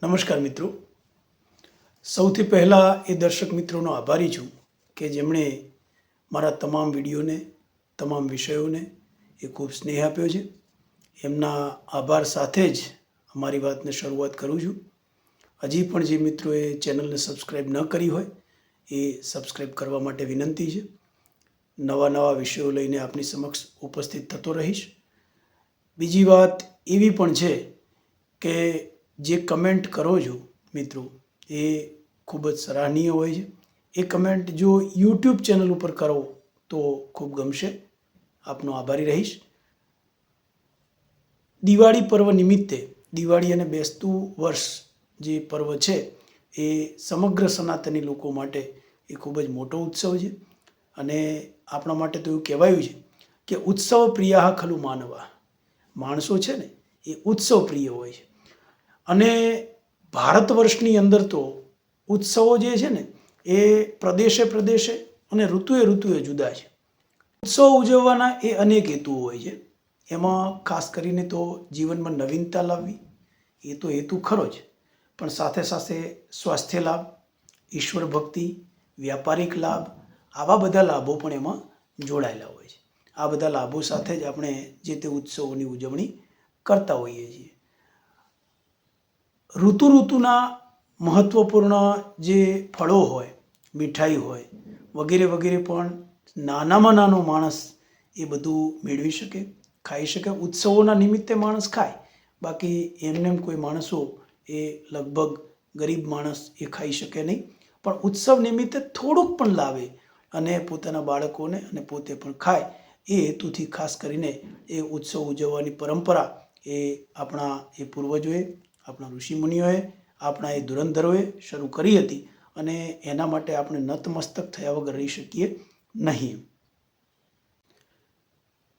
નમસ્કાર મિત્રો, સૌથી પહેલાં એ દર્શક મિત્રોનો આભારી છું કે જેમણે મારા તમામ વિડીયોને, તમામ વિષયોને એ ખૂબ સ્નેહ આપ્યો છે. એમના આભાર સાથે જ અમારી વાતને શરૂઆત કરું છું. હજી પણ જે મિત્રોએ ચેનલને સબસ્ક્રાઈબ ન કરી હોય એ સબસ્ક્રાઈબ કરવા માટે વિનંતી છે. નવા વિષયો લઈને આપની સમક્ષ ઉપસ્થિત થતો રહીશ. બીજી વાત એવી પણ છે કે જે કમેન્ટ કરો છો મિત્રો એ ખૂબ જ સરાહનીય હોય છે. એ કમેન્ટ જો યુટ્યુબ ચેનલ ઉપર કરો તો ખૂબ ગમશે. આપનો આભારી રહીશ. દિવાળી પર્વ નિમિત્તે, દિવાળી અને બેસતું વર્ષ જે પર્વ છે એ સમગ્ર સનાતની લોકો માટે એ ખૂબ જ મોટો ઉત્સવ છે. અને આપણા માટે તો એવું કહેવાયું છે કે ઉત્સવ પ્રિયા ખલુ માનવા. માણસો છે ને એ ઉત્સવ પ્રિય હોય છે. અને ભારત વર્ષની અંદર તો ઉત્સવો જે છે ને એ પ્રદેશે અને ઋતુએ જુદા છે. ઉત્સવ ઉજવવાના એ અનેક હેતુઓ હોય છે. એમાં ખાસ કરીને તો જીવનમાં નવીનતા લાવવી એ તો હેતુ ખરો જ, પણ સાથે સાથે સ્વાસ્થ્ય લાભ, ઈશ્વર ભક્તિ, વ્યાપારિક લાભ, આવા બધા લાભો પણ એમાં જોડાયેલા હોય છે. આ બધા લાભો સાથે જ આપણે જે તે ઉત્સવોની ઉજવણી કરતા હોઈએ છીએ. ઋતુના મહત્ત્વપૂર્ણ જે ફળો હોય, મીઠાઈ હોય વગેરે પણ નાનામાં નાનો માણસ એ બધું મેળવી શકે, ખાઈ શકે. ઉત્સવોના નિમિત્તે માણસ ખાય, બાકી એમને કોઈ માણસો એ લગભગ ગરીબ માણસ એ ખાઈ શકે નહીં. પણ ઉત્સવ નિમિત્તે થોડુંક પણ લાવે અને પોતાના બાળકોને અને પોતે પણ ખાય, એ હેતુથી ખાસ કરીને એ ઉત્સવ ઉજવવાની પરંપરા એ આપણા એ પૂર્વજોએ, આપણા ઋષિમુનિઓએ, આપણા એ ધુરંધરોએ શરૂ કરી હતી. અને એના માટે આપણે નતમસ્તક થયા વગર રહી શકીએ નહીં.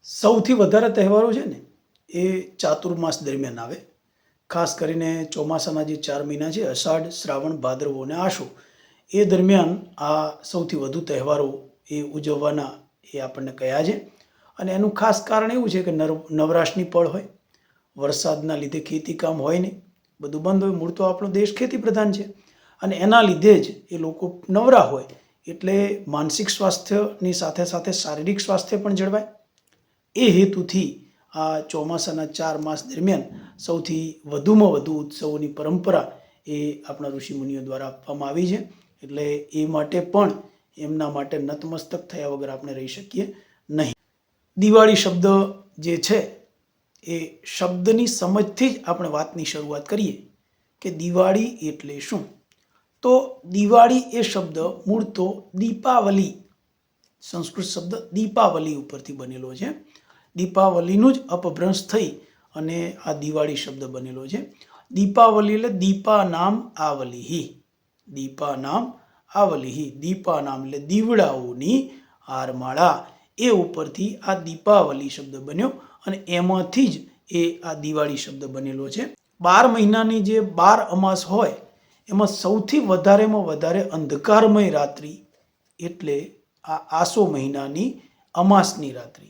સૌથી વધારે તહેવારો છે ને એ ચાતુર્માસ દરમિયાન આવે. ખાસ કરીને ચોમાસાના જે 4 મહિના છે, અષાઢ, શ્રાવણ, ભાદરવો અને આશો, એ દરમિયાન આ સૌથી વધુ તહેવારો એ ઉજવવાના એ આપણને કહ્યા છે. અને એનું ખાસ કારણ એવું છે કે નવરાશની પળ હોય, વરસાદના લીધે ખેતીકામ હોય નહીં, બધું બંધ હોય. મૂળ તો આપણો દેશ ખેતી પ્રધાન છે અને એના લીધે જ એ લોકો નવરા હોય, એટલે માનસિક સ્વાસ્થ્યની સાથે સાથે શારીરિક સ્વાસ્થ્ય પણ જળવાય. એ હેતુથી આ ચોમાસાના 4 માસ દરમિયાન સૌથી વધુમાં વધુ ઉત્સવોની પરંપરા એ આપણા ઋષિમુનિઓ દ્વારા આપવામાં આવી છે. એટલે એ માટે પણ એમના માટે નતમસ્તક થયા વગર આપણે રહી શકીએ નહીં. દિવાળી શબ્દ જે છે એ શબ્દની સમજથી જ આપણે વાતની શરૂઆત કરીએ કે દિવાળી એટલે શું. તો દિવાળી એ શબ્દ મૂળ તો દીપાવલી, સંસ્કૃત શબ્દ દીપાવલી ઉપરથી બનેલો છે. દીપાવલીનું જ અપભ્રંશ થઈ અને આ દિવાળી શબ્દ બનેલો છે. દીપાવલી એટલે દીપા નામ આવલી. દીપા નામ આવલી, દીપા નામ એટલે દીવડાઓની હારમાળા. એ ઉપરથી આ દીપાવલી શબ્દ બન્યો અને એમાંથી જ એ આ દિવાળી શબ્દ બનેલો છે. 12 મહિનાની જે 12 અમાસ હોય એમાં સૌથી વધારેમાં વધારે અંધકારમય રાત્રિ એટલે આ આસો મહિનાની અમાસની રાત્રિ.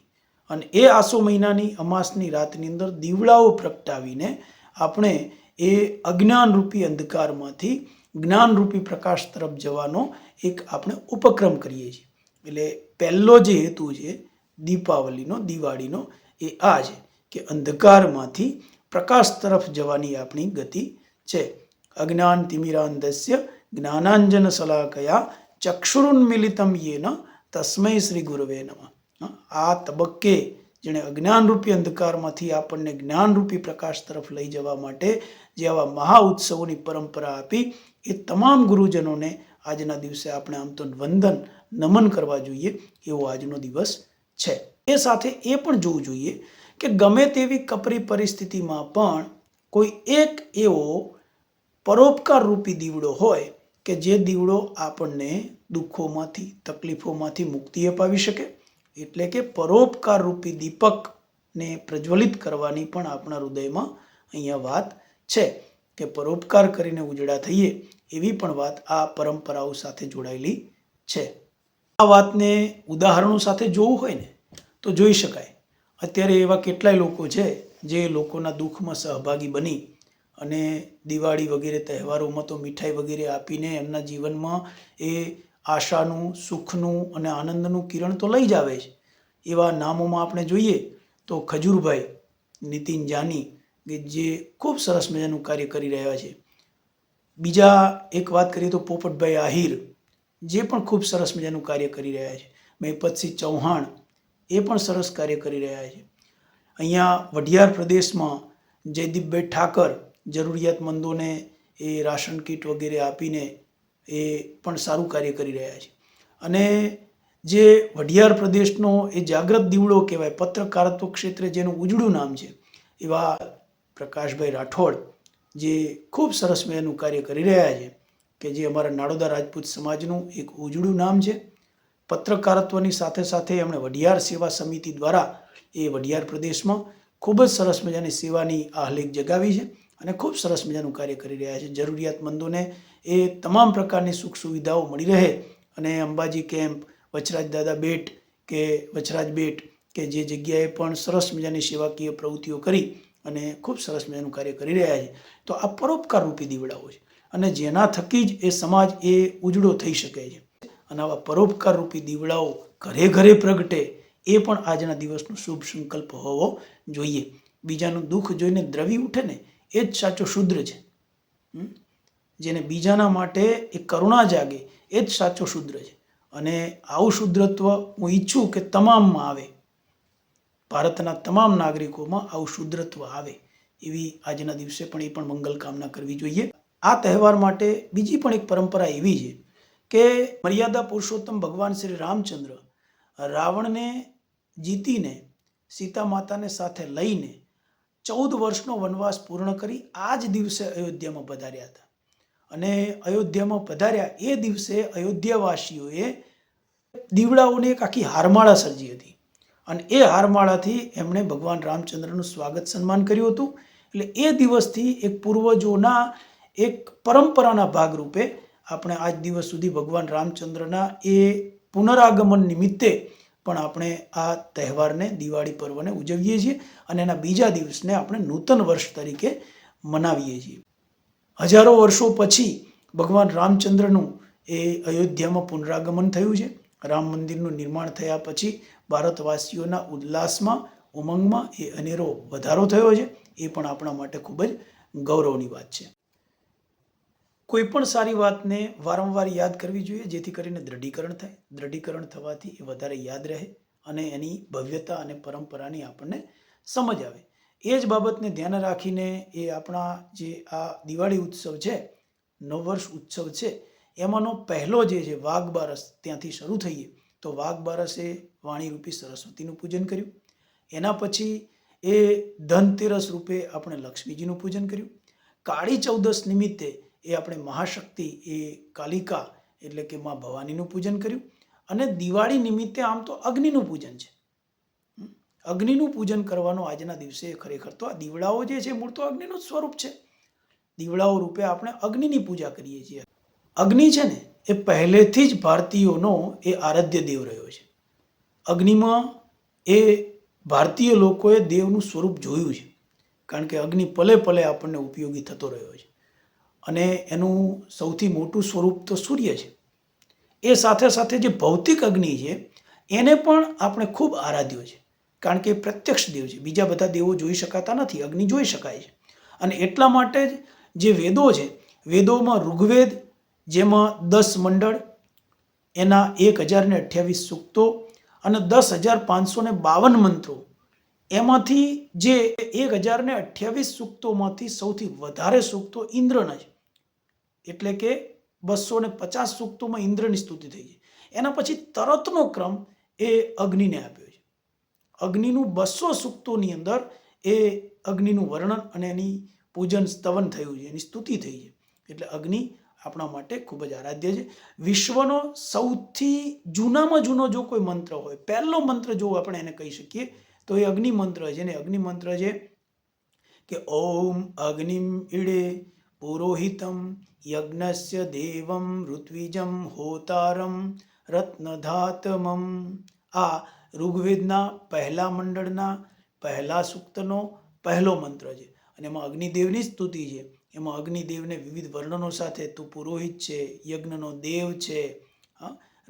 અને એ આસો મહિનાની અમાસની રાતની અંદર દીવડાઓ પ્રગટાવીને આપણે એ અજ્ઞાનરૂપી અંધકારમાંથી જ્ઞાનરૂપી પ્રકાશ તરફ જવાનો એક આપણે ઉપક્રમ કરીએ છીએ. એટલે પહેલો જે હેતુ છે દીપાવલીનો, દિવાળીનો, એ આ છે કે અંધકારમાંથી પ્રકાશ તરફ જવાની આપણી ગતિ છે. અજ્ઞાન તિમિરાંધસ્ય જ્ઞાનાંજન શલાકયા ચક્ષુરુન્મિલિતમ યેન તસ્મૈ શ્રી ગુરવે નમઃ. આ તબક્કે જેણે અજ્ઞાનરૂપી અંધકારમાંથી આપણને જ્ઞાનરૂપી પ્રકાશ તરફ લઈ જવા માટે જે આવા મહા ઉત્સવોની પરંપરા આપી, એ તમામ ગુરુજનોને આજના દિવસે આપણે આમ તો વંદન, નમન કરવા જોઈએ એવો આજનો દિવસ છે. એ સાથે એ પણ જોવું જોઈએ કે ગમે તેવી કપરી પરિસ્થિતિમાં પણ કોઈ એક એવો પરોપકાર રૂપી દીવડો હોય કે જે દીવડો આપણને દુઃખોમાંથી, તકલીફોમાંથી મુક્તિ અપાવી શકે. એટલે કે પરોપકાર રૂપી દીપકને પ્રજ્વલિત કરવાની પણ આપણા હૃદયમાં અહીંયા વાત છે કે પરોપકાર કરીને ઉજળા થઈએ, એવી પણ વાત આ પરંપરાઓ સાથે જોડાયેલી છે. આ વાતને ઉદાહરણો સાથે જોવું હોય ને તો જોઈ શકાય. અત્યારે એવા કેટલાય લોકો છે જે લોકોના દુઃખમાં સહભાગી બની અને દિવાળી વગેરે તહેવારોમાં તો મીઠાઈ વગેરે આપીને એમના જીવનમાં એ આશાનું, સુખનું અને આનંદનું કિરણ તો લઈ જ આવે છે. એવા નામોમાં આપણે જોઈએ તો ખજૂરભાઈ, નીતિન જાની, કે જે ખૂબ સરસ મજાનું કાર્ય કરી રહ્યા છે. બીજા એક વાત કરીએ તો પોપટભાઈ આહિર, જે પણ ખૂબ સરસ મજાનું કાર્ય કરી રહ્યા છે. મહિપતસિંહ ચૌહાણ, એ પણ સરસ કાર્ય કરી રહ્યા છે. અહીંયા વઢિયાર પ્રદેશમાં જયદીપભાઈ ઠાકર જરૂરિયાતમંદોને એ રાશન કીટ વગેરે આપીને એ પણ સારું કાર્ય કરી રહ્યા છે. અને જે વઢિયાર પ્રદેશનો એ જાગ્રત દીવડો કહેવાય, પત્રકારત્વ ક્ષેત્રે જેનું ઉજળું નામ છે, એવા પ્રકાશભાઈ રાઠોડ, જે ખૂબ સરસ મજાનું કાર્ય કરી રહ્યા છે, કે જે અમારા નાડોદા રાજપૂત સમાજનું એક ઉજળું નામ છે. પત્રકારત્વની સાથે સાથે એમણે વઢિયાર સેવા સમિતિ દ્વારા એ વઢિયાર પ્રદેશમાં ખૂબ જ સરસ મજાની સેવાની આહલેખ જગાવી છે અને ખૂબ સરસ મજાનું કાર્ય કરી રહ્યા છે. જરૂરિયાતમંદોને એ તમામ પ્રકારની સુખ સુવિધાઓ મળી રહે અને અંબાજી કેમ્પ, વચરાજ દાદા બેટ કે વચરાજ બેટ, કે જે જગ્યાએ પણ સરસ મજાની સેવાકીય પ્રવૃત્તિઓ કરી અને ખૂબ સરસ મજાનું કાર્ય કરી રહ્યા છે. તો આ પરોપકાર રૂપી દીવડાઓ છે અને જેના થકી જ એ સમાજ એ ઉજળો થઈ શકે છે. અને આવા પરોપકાર રૂપી દીવડાઓ ઘરે ઘરે પ્રગટે, એ પણ આજના દિવસનો શુભ સંકલ્પ હોવો જોઈએ. બીજાનું દુઃખ જોઈને દ્રવી ઉઠે ને, એ જ સાચો શુદ્ર છે. જેને બીજાના માટે એ કરુણા જાગે, એ જ સાચો શુદ્ર છે. અને આવું શુદ્રત્વ હું ઈચ્છું કે તમામમાં આવે, ભારતના તમામ નાગરિકોમાં આવું શુદ્રત્વ આવે, એવી આજના દિવસે પણ એ પણ મંગલ કામના કરવી જોઈએ. આ તહેવાર માટે બીજી પણ એક પરંપરા એવી છે કે મર્યાદા પુરુષોત્તમ ભગવાન શ્રી રામચંદ્ર રાવણને જીતીને સીતા માતાને સાથે લઈને 14 વર્ષનો વનવાસ પૂર્ણ કરી આ જ દિવસે અયોધ્યામાં પધાર્યા હતા. અને અયોધ્યામાં પધાર્યા એ દિવસે અયોધ્યાવાસીઓએ દીવડાઓની એક આખી હારમાળા સર્જી હતી અને એ હારમાળાથી એમણે ભગવાન રામચંદ્રનું સ્વાગત સન્માન કર્યું હતું. એટલે એ દિવસથી એક પૂર્વજોના એક પરંપરાના ભાગરૂપે આપણે આજ દિવસ સુધી ભગવાન રામચંદ્રના એ પુનરાગમન નિમિત્તે પણ આપણે આ તહેવારને, દિવાળી પર્વને ઉજવીએ છીએ અને એના બીજા દિવસને આપણે નૂતન વર્ષ તરીકે મનાવીએ છીએ. હજારો વર્ષો પછી ભગવાન રામચંદ્રનું એ અયોધ્યામાં પુનરાગમન થયું છે. રામ મંદિરનું નિર્માણ થયા પછી ભારતવાસીઓના ઉલ્લાસમાં, ઉમંગમાં એ અનેરો વધારો થયો છે. એ પણ આપણા માટે ખૂબ જ ગૌરવની વાત છે. કોઈ પણ સારી વાતને વારંવાર યાદ કરવી જોઈએ, જેથી કરીને દ્રઢીકરણ થાય. દ્રઢીકરણ થવાથી એ વધારે યાદ રહે અને એની ભવ્યતા અને પરંપરાની આપણને સમજ આવે. એ જ બાબતને ધ્યાને રાખીને એ આપણા જે આ દિવાળી ઉત્સવ છે, નવવર્ષ ઉત્સવ છે, એમાંનો પહેલો જે છે વાઘ બારસ, ત્યાંથી શરૂ થઈએ તો વાઘ બારસે વાણીરૂપી સરસ્વતીનું પૂજન કર્યું. એના પછી એ ધનતેરસ રૂપે આપણે લક્ષ્મીજીનું પૂજન કર્યું. કાળી ચૌદસ નિમિત્તે એ આપણે મહાશક્તિ, એ કાલિકા એટલે કે માં ભવાનીનું પૂજન કર્યું. અને દિવાળી નિમિત્તે આમ તો અગ્નિનું પૂજન છે. અગ્નિનું પૂજન કરવાનો આજના દિવસે ખરેખર તો આ દીવડાઓ જે છે મૂળ તો અગ્નિનું જ સ્વરૂપ છે. દીવડાઓ રૂપે આપણે અગ્નિની પૂજા કરીએ છીએ. અગ્નિ છે ને એ પહેલેથી જ ભારતીયોનો એ આરાધ્ય દેવ રહ્યો છે. અગ્નિમાં એ ભારતીય લોકોએ દેવનું સ્વરૂપ જોયું છે, કારણ કે અગ્નિ પલે પલે આપણને ઉપયોગી થતો રહ્યો છે. અને એનું સૌથી મોટું સ્વરૂપ તો સૂર્ય છે. એ સાથે સાથે જે ભૌતિક અગ્નિ છે એને પણ આપણે ખૂબ આરાધ્યો છે, કારણ કે પ્રત્યક્ષ દેવ છે. બીજા બધા દેવો જોઈ શકાતા નથી, અગ્નિ જોઈ શકાય છે. અને એટલા માટે જ જે વેદો છે, વેદોમાં ઋગ્વેદ, જેમાં 10 મંડળ, એના 1028 સૂક્તો અને 10,552 મંત્રો, એમાંથી જે 1028 સૂક્તોમાંથી સૌથી વધારે સૂક્તો ઇન્દ્રના છે. એટલે કે 250 સૂક્તોમાં ઇન્દ્રની સ્તુતિ થઈ છે. એના પછી તરતનો ક્રમ એ અગ્નિને આપ્યો છે. અગ્નિનું 200 સૂક્તોની અંદર એ અગ્નિનું વર્ણન અને એની પૂજન સ્તવન થયું છે, એની સ્તુતિ થઈ છે. એટલે અગ્નિ આપણા માટે ખૂબ જ આરાધ્ય છે. વિશ્વનો સૌથી જૂનામાં જૂનો જો કોઈ મંત્ર હોય, પહેલો મંત્ર જો આપણે એને કહી શકીએ તો એ અગ્નિ મંત્ર છે. ને અગ્નિ મંત્ર છે કે ઓમ અગ્નિમ ઈડે પુરોહિતમ યજ્ઞસ્ય દેવમ ઋત્વિજમ હોતારમ રત્નધાતમમ. આ ઋગ્વેદના પહેલા મંડળના પહેલા સૂક્તનો પહેલો મંત્ર છે અને એમાં અગ્નિદેવની સ્તુતિ છે. એમાં અગ્નિદેવને વિવિધ વર્ણનો સાથે તું પુરોહિત છે, યજ્ઞનો દેવ છે,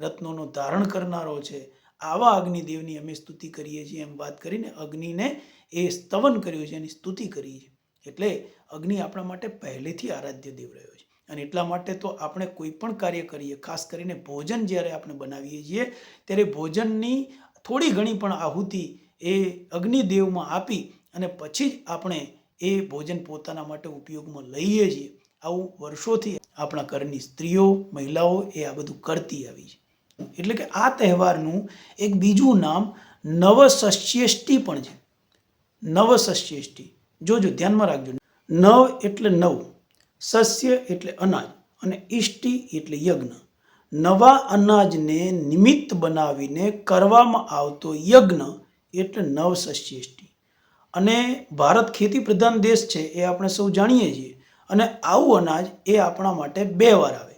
રત્નોનો ધારણ કરનારો છે, આવા અગ્નિદેવની અમે સ્તુતિ કરીએ છીએ એમ વાત કરીને અગ્નિને એ સ્તવન કર્યું છે, એની સ્તુતિ કરી છે. એટલે અગ્નિ આપણા માટે પહેલેથી આરાધ્ય દેવ રહ્યો છે. અને એટલા માટે તો આપણે કોઈ પણ કાર્ય કરીએ, ખાસ કરીને ભોજન જ્યારે આપણે બનાવીએ છીએ ત્યારે ભોજનની થોડી ઘણી પણ આહુતિ એ અગ્નિદેવમાં આપી અને પછી જ આપણે એ ભોજન પોતાના માટે ઉપયોગમાં લઈએ છીએ. આવું વર્ષોથી આપણા ઘરની સ્ત્રીઓ, મહિલાઓ એ આ બધું કરતી આવી છે. એટલે કે આ તહેવારનું એક બીજું નામ નવસસ્યેષ્ટિ પણ છે. નવસસ્યેષ્ટિ જોજો, ધ્યાનમાં રાખજો. નવ એટલે નવ, સસ્ય એટલે અનાજ અને ઇષ્ટિ એટલે યજ્ઞ. નવા અનાજને નિમિત્ત બનાવીને કરવામાં આવતો યજ્ઞ એટલે નવસસ્યેષ્ટિ. અને ભારત ખેતી પ્રધાન દેશ છે એ આપણે સૌ જાણીએ છીએ. અને આવું અનાજ એ આપણા માટે 2 વાર આવે.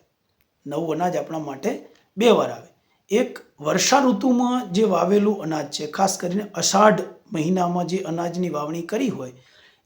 નવું અનાજ આપણા માટે 2 વાર આવે. એક વર્ષા ઋતુમાં જે વાવેલું અનાજ છે, ખાસ કરીને અષાઢ મહિનામાં જે અનાજની વાવણી કરી હોય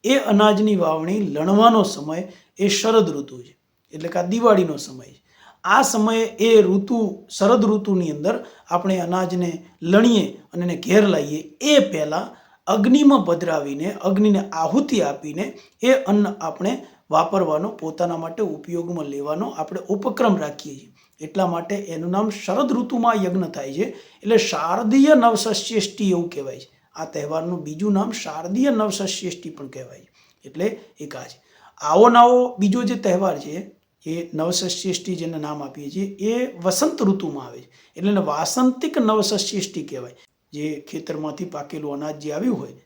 એ અનાજની વાવણી લણવાનો સમય એ શરદ ઋતુ છે, એટલે કે આ દિવાળીનો સમય છે. આ સમયે એ ઋતુ, શરદ ઋતુની અંદર આપણે અનાજને લણીએ અને એને ઘેર લાવીએ એ પહેલાં અગ્નિમાં પધરાવીને, અગ્નિને આહુતિ આપીને એ અન્ન આપણે વાપરવાનો, પોતાના માટે ઉપયોગમાં લેવાનો આપણે ઉપક્રમ રાખીએ છીએ. એટલા માટે એનું નામ શરદ ઋતુમાં યજ્ઞ થાય છે. એટલે શારદીય નવસસ્યેષ્ટિ એવું કહેવાય છે. આ તહેવારનું બીજું નામ શારદીય નવસસ્યેષ્ટિ પણ કહેવાય છે. એટલે એક આ છે. આવો નવો બીજો જે તહેવાર છે એ નવસસ્યેષ્ટિ જેને નામ આપીએ છીએ એ વસંત ઋતુમાં આવે છે. એટલે એને વાસંતિક નવસસ્યેષ્ટિ કહેવાય. જે ખેતરમાંથી પાકેલું અનાજ જે આવ્યું હોય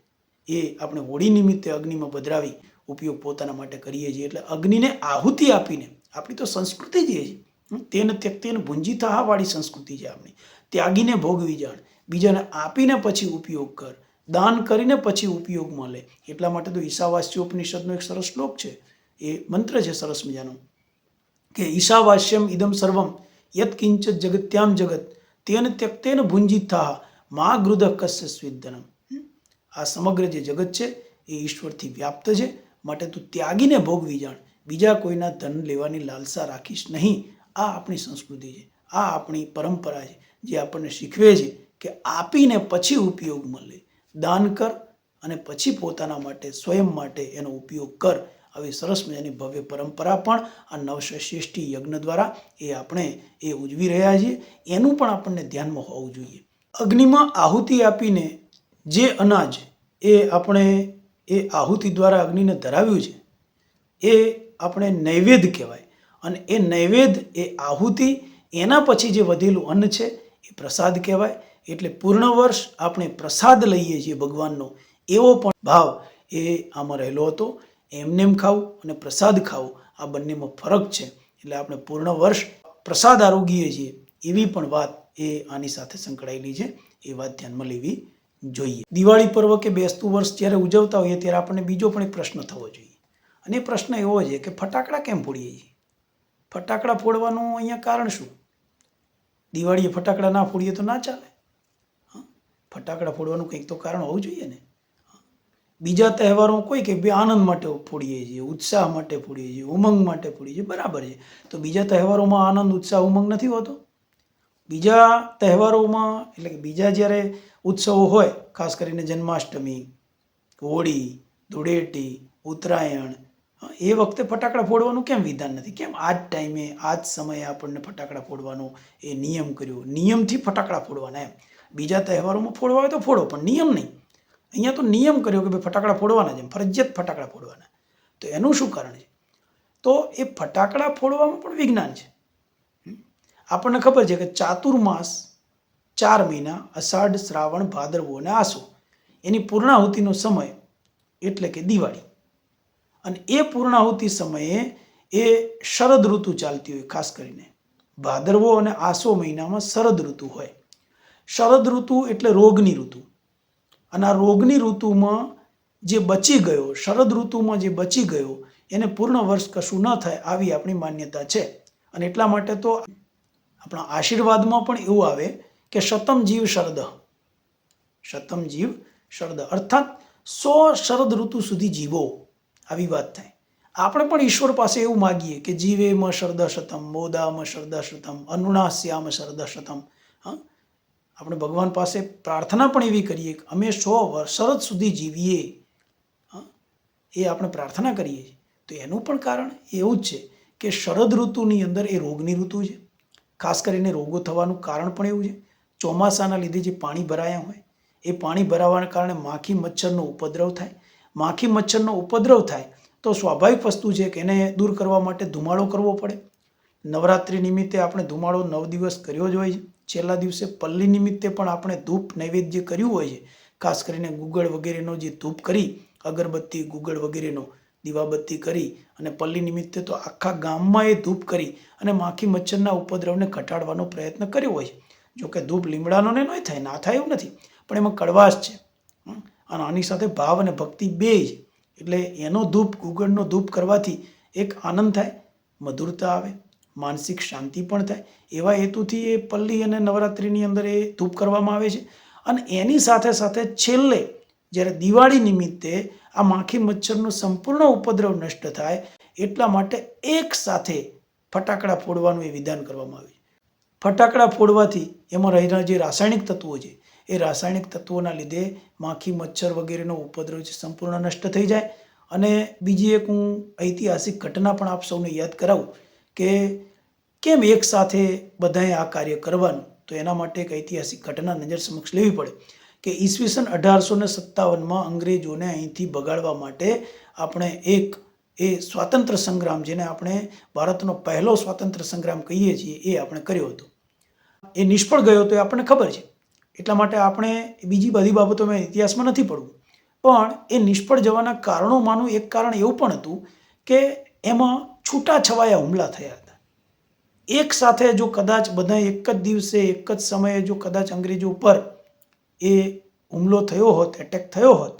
એ આપણે હોળી નિમિત્તે અગ્નિમાં પધરાવી ઉપયોગ પોતાના માટે કરીએ છીએ. એટલે અગ્નિને આહુતિ આપીને, આપણી તો સંસ્કૃતિ જે છે તેને ત્યક્તેન ભુંજીતા વાળી સંસ્કૃતિ છે આપણી. ત્યાગીને ભોગવી જાણ, બીજાને આપીને પછી ઉપયોગ કર, દાન કરીને પછી ઉપયોગમાં લે. એટલા માટે તો ઈશાવાસ્યોપનિષદનો એક સરસ શ્લોક છે, એ મંત્ર છે સરસ મજાનો, કે ઈશાવાસ્યમ ઇદમ સર્વમ યત કિંચિત જગત્યામ જગત તેન ત્યક્તેન ભુંજીતા મા ગૃધ કસ્ય સ્વિદ્ધનમ. આ સમગ્ર જે જગત છે એ ઈશ્વરથી વ્યાપ્ત છે, માટે તું ત્યાગીને ભોગવી જાણ, બીજા કોઈના ધન લેવાની લાલસા રાખીશ નહીં. આ આપણી સંસ્કૃતિ છે, આ આપણી પરંપરા છે, જે આપણને શીખવે છે કે આપીને પછી ઉપયોગમાં લે, દાન કર અને પછી પોતાના માટે, સ્વયં માટે એનો ઉપયોગ કર. આવી સરસ મજાની ભવ્ય પરંપરા પણ આ નવસસ્યેષ્ટિ યજ્ઞ દ્વારા એ આપણે એ ઉજવી રહ્યા છીએ. એનું પણ આપણને ધ્યાનમાં હોવું જોઈએ. અગ્નિમાં આહુતિ આપીને જે અનાજ એ આપણે એ આહુતિ દ્વારા અગ્નિને ધરાવ્યું છે એ આપણે નૈવેદ્ય કહેવાય. અને એ નૈવેદ્ય, એ આહુતિ, એના પછી જે વધેલું અન્ન છે એ પ્રસાદ કહેવાય. એટલે પૂર્ણ વર્ષ આપણે પ્રસાદ લઈએ છીએ ભગવાનનો, એવો પણ ભાવ એ આમાં રહેલો હતો. એમનેમ ખાવું અને પ્રસાદ ખાવું આ બંનેમાં ફરક છે. એટલે આપણે પૂર્ણ વર્ષ પ્રસાદ આરોગીએ છીએ એવી પણ વાત એ આની સાથે સંકળાયેલી છે. એ વાત ધ્યાનમાં લેવી જોઈએ. દિવાળી પર્વ કે બેસતું વર્ષ જ્યારે ઉજવતા હોઈએ ત્યારે આપણને બીજો પણ એક પ્રશ્ન થવો જોઈએ. અને એ પ્રશ્ન એવો છે કે ફટાકડા કેમ ફોડીએ છીએ? ફટાકડા ફોડવાનું અહીંયા કારણ શું? દિવાળીએ ફટાકડા ના ફોડીએ તો ના ચાલે. ફટાકડા ફોડવાનું કંઈક તો કારણ હોવું જોઈએ ને. બીજા તહેવારો કોઈ કે બે આનંદ માટે ફોડીએ છીએ, ઉત્સાહ માટે ફોડીએ છીએ, ઉમંગ માટે ફોડીએ છીએ, બરાબર છે. તો બીજા તહેવારોમાં આનંદ, ઉત્સાહ, ઉમંગ નથી હોતો? બીજા તહેવારોમાં, એટલે કે બીજા જ્યારે ઉત્સવો હોય, ખાસ કરીને જન્માષ્ટમી, હોળી, ધૂળેટી, ઉત્તરાયણ, એ વખતે ફટાકડા ફોડવાનું કેમ વિધાન નથી? કેમ આ જ ટાઈમે, આ જ સમયે આપણને ફટાકડા ફોડવાનો એ નિયમ કર્યો? નિયમથી ફટાકડા ફોડવાના એમ. બીજા તહેવારોમાં ફોડવા હોય તો ફોડો, પણ નિયમ નહીં. અહીંયા તો નિયમ કર્યો કે ભાઈ ફટાકડા ફોડવાના છે, ફરજિયાત ફટાકડા ફોડવાના. તો એનું શું કારણ છે? તો એ ફટાકડા ફોડવામાં પણ વિજ્ઞાન છે. આપણને ખબર છે કે ચાતુર્માસ 4 મહિના, અષાઢ, શ્રાવણ, ભાદરવો અને આસો, એની પૂર્ણાહુતિનો સમય એટલે કે દિવાળી. અને એ પૂર્ણાહુતિ સમયે એ શરદ ઋતુ ચાલતી હોય. ખાસ કરીને ભાદરવો અને આસો મહિનામાં શરદ ઋતુ હોય. શરદ ઋતુ એટલે રોગની ઋતુ. અને આ રોગની ઋતુમાં જે બચી ગયો, શરદ ઋતુમાં જે બચી ગયો, એને પૂર્ણ વર્ષ કશું ન થાય આવી આપણી માન્યતા છે. અને એટલા માટે તો આપણા આશીર્વાદમાં પણ એવું આવે કે શતમ જીવ શરદ. શતમ જીવ શરદ અર્થાત 100 શરદ ઋતુ સુધી જીવો, આવી વાત થાય. આપણે પણ ઈશ્વર પાસે એવું માગીએ કે જીવેમ શરદશતમ મોદામ શરદશતમ અનુનાસ્યામ શરદશતમ. હા, આપણે ભગવાન પાસે પ્રાર્થના પણ એવી કરીએ કે અમે 100 શરદ સુધી જીવીએ. હા, એ આપણે પ્રાર્થના કરીએ છીએ. તો એનું પણ કારણ એવું જ છે કે શરદ ઋતુની અંદર એ રોગની ઋતુ છે. ખાસ કરીને રોગો થવાનું કારણ પણ એવું છે. ચોમાસાના લીધે જે પાણી ભરાયા હોય એ પાણી ભરાવાના કારણે માખી મચ્છરનો ઉપદ્રવ થાય. માખી મચ્છરનો ઉપદ્રવ થાય તો સ્વાભાવિક વસ્તુ છે કે એને દૂર કરવા માટે ધુમાડો કરવો પડે. નવરાત્રિ નિમિત્તે આપણે ધુમાડો 9 દિવસ કર્યો જ હોય છે. છેલ્લા દિવસે પલ્લી નિમિત્તે પણ આપણે ધૂપ નૈવેદ્ય કર્યું હોય છે. ખાસ કરીને ગુગળ વગેરેનો જે ધૂપ કરી, અગરબત્તી ગુગળ વગેરેનો દીવાબત્તી કરી અને પલ્લી નિમિત્તે તો આખા ગામમાં એ ધૂપ કરી અને માખી મચ્છરના ઉપદ્રવને ઘટાડવાનો પ્રયત્ન કર્યો હોય છે. જોકે ધૂપ લીમડાનો ને નહીં થાય, ના થાય એવું નથી, પણ એમાં કડવાશ છે અને આની સાથે ભાવ અને ભક્તિ બે છે. એટલે એનો ધૂપ, ગુગળનો ધૂપ કરવાથી એક આનંદ થાય, મધુરતા આવે, માનસિક શાંતિ પણ થાય. એવા હેતુથી એ પલ્લી અને નવરાત્રિની અંદર એ ધૂપ કરવામાં આવે છે. અને એની સાથે સાથે છેલ્લે જ્યારે દિવાળી નિમિત્તે આ માખી મચ્છરનો સંપૂર્ણ ઉપદ્રવ નષ્ટ થાય એટલા માટે એક સાથે ફટાકડા ફોડવાનું એ વિધાન કરવામાં આવ્યું છે. ફટાકડા ફોડવાથી એમાં રહેલા જે રાસાયણિક તત્વો છે એ રાસાયણિક તત્વોના લીધે માખી મચ્છર વગેરેનો ઉપદ્રવ છે સંપૂર્ણ નષ્ટ થઈ જાય. અને બીજી એક હું ઐતિહાસિક ઘટના પણ આપ સૌને યાદ કરાવું કે કેમ એક સાથે બધાએ આ કાર્ય કરવાનું. તો એના માટે એક ઐતિહાસિક ઘટના નજર સમક્ષ લેવી પડે કે ઈસવીસન 1857માં અંગ્રેજોને અહીંથી ભગાડવા માટે આપણે એક એ સ્વાતંત્ર્ય સંગ્રામ, જેને આપણે ભારતનો પહેલો સ્વાતંત્ર્ય સંગ્રામ કહીએ છીએ, એ આપણે કર્યો હતો. એ નિષ્ફળ ગયો તો એ આપણને ખબર છે. એટલા માટે આપણે બીજી બધી બાબતોમાં ઇતિહાસમાં નથી પડવું. પણ એ નિષ્ફળ જવાના કારણોમાંનું એક કારણ એવું પણ હતું કે એમાં છૂટાછવાયા હુમલા થયા હતા. એક સાથે જો કદાચ બધા એક જ દિવસે એક જ સમયે જો કદાચ અંગ્રેજો ઉપર એ હુમલો થયો હોત, એટેક થયો હોત,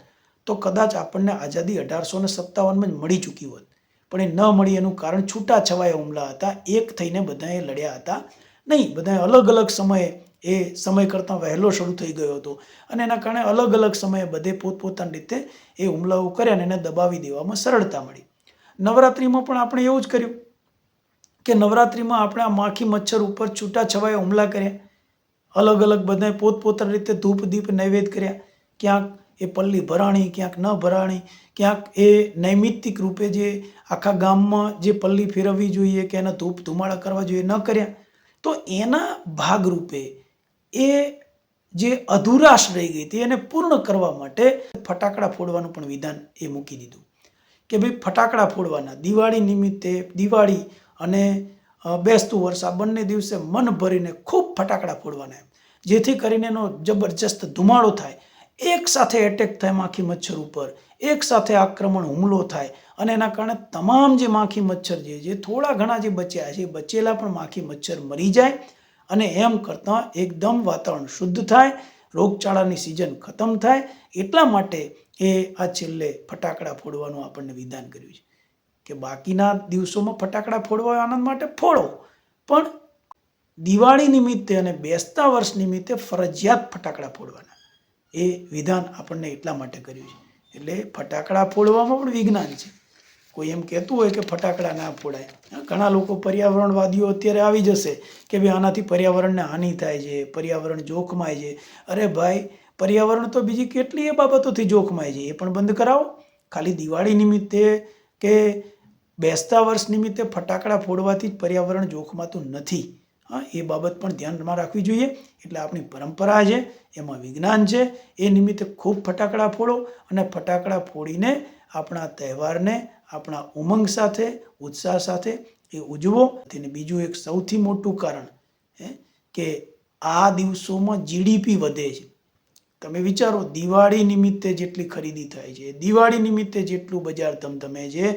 તો કદાચ આપણને આઝાદી 1857માં જ મળી ચૂકી હોત. પણ એ ન મળી એનું કારણ છૂટાછવાયા હુમલા હતા. એક થઈને બધાએ લડ્યા હતા નહીં. બધાએ અલગ અલગ સમયે એ સમય કરતાં વહેલો શરૂ થઈ ગયો હતો અને એના કારણે અલગ અલગ સમયે બધે પોતપોતાની રીતે એ હુમલાઓ કર્યા અને એને દબાવી દેવામાં સરળતા મળી. નવરાત્રિમાં પણ આપણે એવું જ કર્યું કે નવરાત્રિમાં આપણે આ માખી મચ્છર ઉપર છૂટાછવાયા હુમલા કર્યા. અલગ અલગ બધાએ પોતપોતાની રીતે ધૂપ દીપ નૈવેદ્ય કર્યા. ક્યાંક એ પલ્લી ભરાણી, ક્યાંક ન ભરાણી, ક્યાંક એ નૈમિત્તિક રૂપે જે આખા ગામમાં જે પલ્લી ફેરવવી જોઈએ કે એના ધૂપ ધુમાડા કરવા જોઈએ ન કર્યા. તો એના ભાગરૂપે એ જે અધુરાશ રહી ગઈ હતી એને પૂર્ણ કરવા માટે ફટાકડા ફોડવાનું પણ વિધાન એ મૂકી દીધું કે ભાઈ ફટાકડા ફોડવાના. દિવાળી નિમિત્તે, દિવાળી અને બેસતું વર્ષ આ બંને દિવસે મન ભરીને ખૂબ ફટાકડા ફોડવાના, જેથી કરીને એનો જબરજસ્ત ધુમાડો થાય, એક સાથે એટેક થાય માખી મચ્છર ઉપર, એક સાથે આક્રમણ હુમલો થાય અને એના કારણે તમામ જે માખી મચ્છર જે થોડા ઘણા જે બચ્યા છે એ બચેલા પણ માખી મચ્છર મરી જાય અને એમ કરતાં એકદમ વાતાવરણ શુદ્ધ થાય, રોગચાળાની સિઝન ખતમ થાય. એટલા માટે એ આ છેલ્લે ફટાકડા ફોડવાનું આપણને વિધાન કર્યું છે કે બાકીના દિવસોમાં ફટાકડા ફોડવા આનંદ માટે ફોડો, પણ દિવાળી નિમિત્તે અને બેસતા વર્ષ નિમિત્તે ફરજિયાત ફટાકડા ફોડવાના એ વિધાન આપણને એટલા માટે કર્યું છે. એટલે ફટાકડા ફોડવામાં પણ વિજ્ઞાન છે. કોઈ એમ કહેતું હોય કે ફટાકડા ના ફોડાય, ઘણા લોકો પર્યાવરણવાદીઓ અત્યારે આવી જશે કે ભાઈ આનાથી પર્યાવરણને હાનિ થાય છે, પર્યાવરણ જોખમાય છે. અરે ભાઈ, પર્યાવરણ તો બીજી કેટલી એ બાબતોથી જોખમાય છે, એ પણ બંધ કરાવો. ખાલી દિવાળી નિમિત્તે કે બેસતા વર્ષ નિમિત્તે ફટાકડા ફોડવાથી જ પર્યાવરણ જોખમાતું નથી. હા, એ બાબત પણ ધ્યાનમાં રાખવી જોઈએ. એટલે આપણી પરંપરા છે, એમાં વિજ્ઞાન છે. એ નિમિત્તે ખૂબ ફટાકડા ફોડો અને ફટાકડા ફોડીને આપણા તહેવારને આપણા ઉમંગ સાથે, ઉત્સાહ સાથે એ ઉજવો. તેને બીજું એક સૌથી મોટું કારણ કે આ દિવસોમાં જીડીપી વધે છે. તમે વિચારો, દિવાળી નિમિત્તે જેટલી ખરીદી થાય છે, દિવાળી નિમિત્તે જેટલું બજાર ધમધમે છે,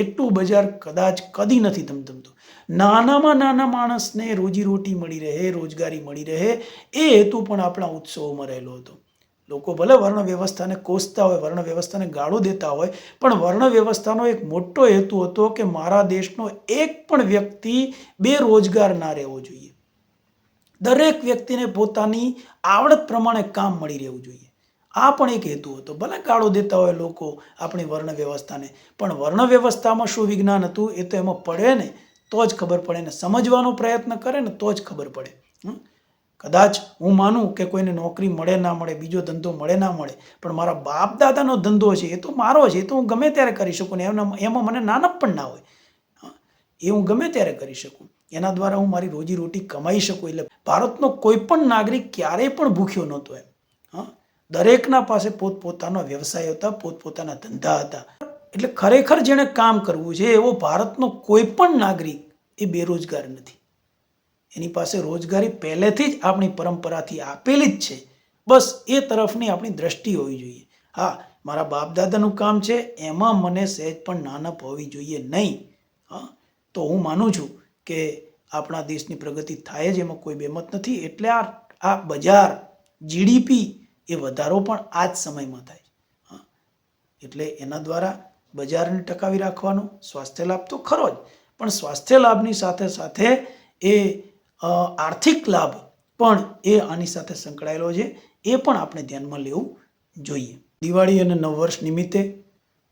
એટલું બજાર કદાચ કદી નથી ધમધમતું. નાનામાં નાના માણસને રોજીરોટી મળી રહે, રોજગારી મળી રહે, એ હેતુ પણ આપણા ઉત્સવોમાં રહેલો હતો. લોકો ભલે વર્ણ વ્યવસ્થાને કોસતા હોય, વર્ણ વ્યવસ્થાને ગાળો દેતા હોય, પણ વર્ણ વ્યવસ્થાનો એક મોટો હેતુ હતો કે મારા દેશનો એક પણ વ્યક્તિ બેરોજગાર ના રહેવો જોઈએ. દરેક વ્યક્તિને પોતાની આવડત પ્રમાણે કામ મળી રહેવું જોઈએ. આ પણ એક હેતુ હતો. ભલે ગાળો દેતા હોય લોકો આપણી વર્ણ વ્યવસ્થાને, પણ વર્ણ વ્યવસ્થામાં શું વિજ્ઞાન હતું એ તો એમાં પડે ને તો જ ખબર પડે, ને સમજવાનો પ્રયત્ન કરે ને તો જ ખબર પડે. કદાચ હું માનું કે કોઈને નોકરી મળે ના મળે, બીજો ધંધો મળે ના મળે, પણ મારા બાપ દાદાનો ધંધો છે એ તો મારો છે, એ તો હું ગમે ત્યારે કરી શકું ને એમાં મને નાનપ પણ ના હોય. એ હું ગમે ત્યારે કરી શકું, એના દ્વારા હું મારી રોજીરોટી કમાઈ શકું. એટલે ભારતનો કોઈ પણ નાગરિક ક્યારેય પણ ભૂખ્યો નહોતો એમ. દરેકના પાસે પોતપોતાનો વ્યવસાય હતા, પોતપોતાના ધંધા હતા. એટલે ખરેખર જેણે કામ કરવું છે એવો ભારતનો કોઈ પણ નાગરિક એ બેરોજગાર નથી. એની પાસે રોજગારી પહેલેથી જ આપણી પરંપરાથી આપેલી જ છે. બસ એ તરફની આપણી દ્રષ્ટિ હોવી જોઈએ. હા, મારા બાપ દાદાનું કામ છે એમાં મને સહેજ પણ નાનપ હોવી જોઈએ નહીં. તો હું માનું છું કે આપણા દેશની પ્રગતિ થાય જ, એમાં કોઈ બેમત નથી. એટલે આ બજાર જીડીપી એ વધારો પણ આ જ સમયમાં થાય. એટલે એના દ્વારા બજારને ટકાવી રાખવાનો સ્વાસ્થ્ય લાભ તો ખરો જ, પણ સ્વાસ્થ્ય લાભની સાથે સાથે એ આર્થિક લાભ પણ એ આની સાથે સંકળાયેલો છે. એ પણ આપણે ધ્યાનમાં લેવું જોઈએ. દિવાળી અને નવવર્ષ નિમિત્તે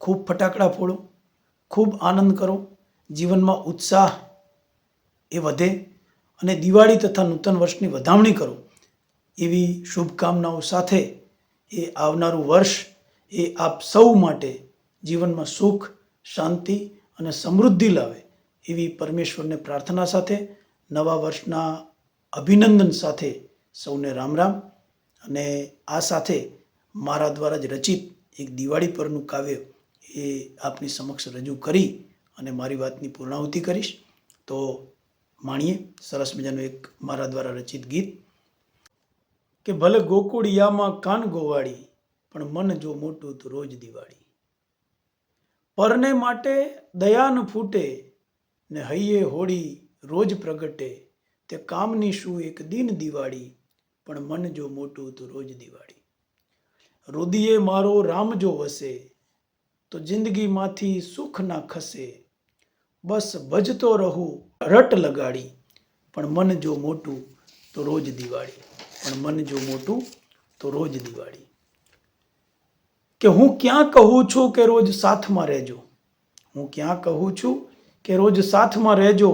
ખૂબ ફટાકડા ફોડો, ખૂબ આનંદ કરો, જીવનમાં ઉત્સાહ એ વધે અને દિવાળી તથા નૂતન વર્ષની વધામણી કરો એવી શુભકામનાઓ સાથે એ આવનારું વર્ષ એ આપ સૌ માટે જીવનમાં સુખ, શાંતિ અને સમૃદ્ધિ લાવે એવી પરમેશ્વરને પ્રાર્થના સાથે નવા વર્ષના અભિનંદન સાથે સૌને રામ રામ. અને આ સાથે મારા દ્વારા જ રચિત એક દિવાળી પરનું કાવ્ય એ આપની સમક્ષ રજૂ કરી અને મારી વાતની પૂર્ણાહુતિ કરીશ. તો માણીએ સરસ મજાનું એક મારા દ્વારા રચિત ગીત કે ભલે ગોકુળિયામાં કાન ગોવાળી, પણ મન જો મોટું તો રોજ દિવાળી. પરને માટે દયાન ફૂટે ને હૈયે હોળી રોજ પ્રગટે, તે કામની શું એક દિન દિવાળી, પણ મન જો મોટું તો રોજ દિવાળી. રુદિયે મારો રામ જો વસે, તો જિંદગીમાંથી સુખ ના ખસે, બસ ભજતો રહું રટ લગાડી, પણ મન જો મોટું તો રોજ દિવાળી, પણ મન જો મોટું તો રોજ દિવાળી. કે હું ક્યાં કહું છું કે રોજ સાથમાં રહેજો, હું ક્યાં કહું છું કે રોજ સાથમાં રહેજો,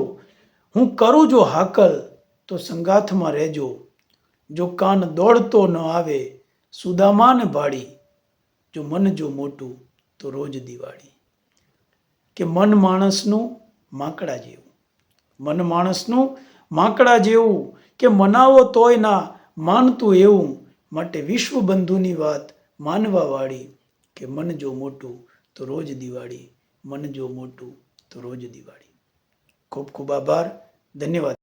હું કરું જો હાકલ તો સંગાથમાં રહેજો, જો કાન દોડતો ન આવે સુદામાને ભાડી, જો મન જો મોટું તો રોજ દિવાળી. કે મન માણસનું માંકડા જેવું, મન માણસનું માંકડા જેવું, કે મનાવો તોય ના માનતું એવું, માટે વિશ્વ બંધુની વાત માનવા વાળી, કે મન જો મોટું તો રોજ દિવાળી, મન જો મોટું તો રોજ દિવાળી. ખૂબ ખૂબ આભાર, ધન્યવાદ.